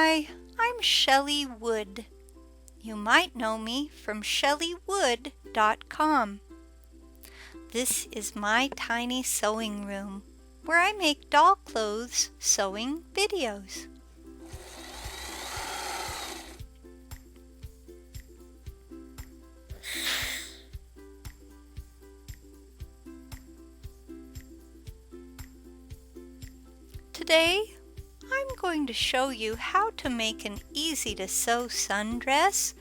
Hi, I'm Shelley Wood. You might know me from shelleywood.com. This is my tiny sewing room where I make doll clothes sewing videos. Today, I'm going to show you how to make an easy to sew sundress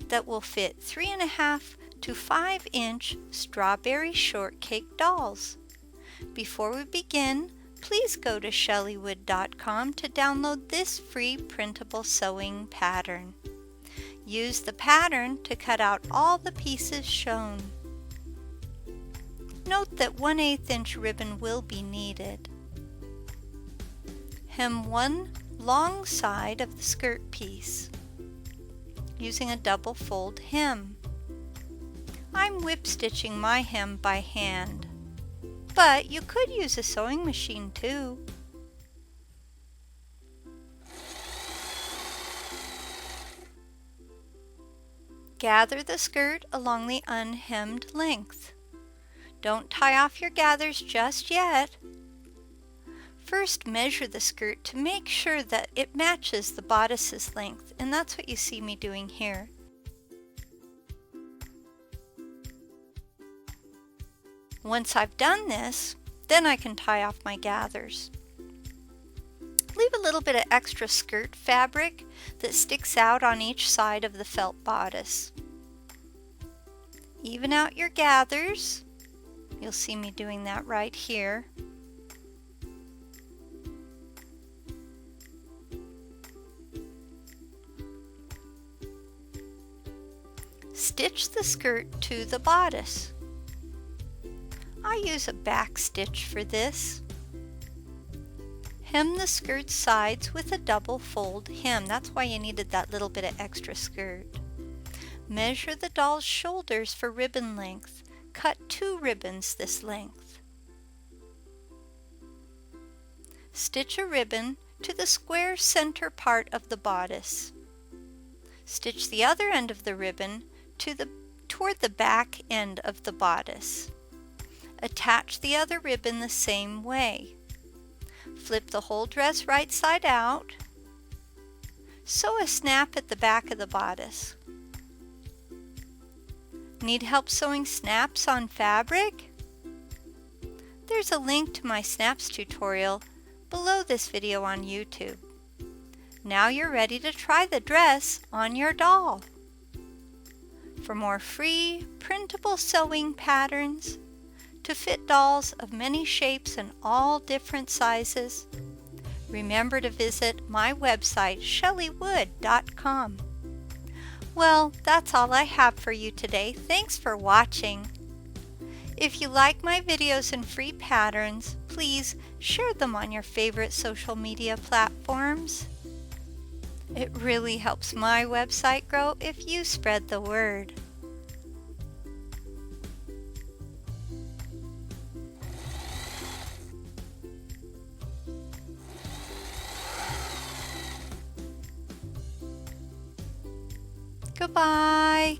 that will fit 3.5 to 5-inch Strawberry Shortcake dolls. Before we begin, please go to shelleywood.com to download this free printable sewing pattern. Use the pattern to cut out all the pieces shown. Note that 1/8 inch ribbon will be needed. Hem one long side of the skirt piece using a double fold hem. I'm whip stitching my hem by hand, but you could use a sewing machine too. Gather the skirt along the unhemmed length. Don't tie off your gathers just yet. First, measure the skirt to make sure that it matches the bodice's length, and that's what you see me doing here. Once I've done this, then I can tie off my gathers. Leave a little bit of extra skirt fabric that sticks out on each side of the felt bodice. Even out your gathers. You'll see me doing that right here. Stitch the skirt to the bodice. I use a backstitch for this. Hem the skirt sides with a double fold hem. That's why you needed that little bit of extra skirt. Measure the doll's shoulders for ribbon length. Cut 2 ribbons this length. Stitch a ribbon to the square center part of the bodice. Stitch the other end of the ribbon toward the back end of the bodice. Attach the other ribbon the same way. Flip the whole dress right side out. Sew a snap at the back of the bodice. Need help sewing snaps on fabric? There's a link to my snaps tutorial below this video on YouTube. Now you're ready to try the dress on your doll. For more free, printable sewing patterns to fit dolls of many shapes and all different sizes, remember to visit my website, shelleywood.com. Well, that's all I have for you today. Thanks for watching. If you like my videos and free patterns, please share them on your favorite social media platforms. It really helps my website grow if you spread the word. Goodbye.